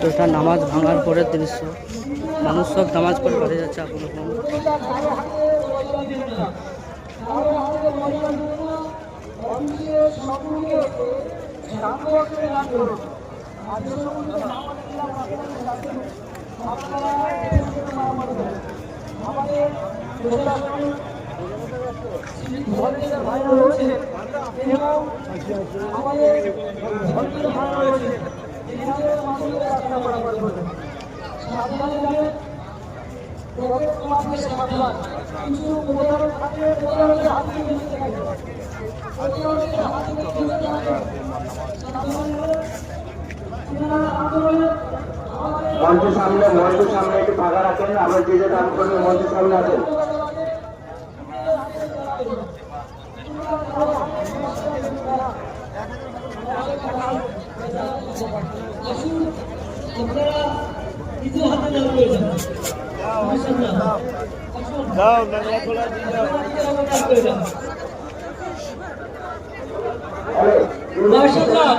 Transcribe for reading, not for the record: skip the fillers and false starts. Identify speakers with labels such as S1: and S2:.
S1: তো এটা নামাজ ভাঙার পরের দৃশ্য। মানুষ সব নামাজ পড়ে বাড়ি যাচ্ছে আপন আপন।
S2: মঞ্চের সামনে একটু ফাঁকা রাখেন। আমরা যে যে দান করবেন মঞ্চের সামনে আছেন।
S3: মাশাআল্লাহ।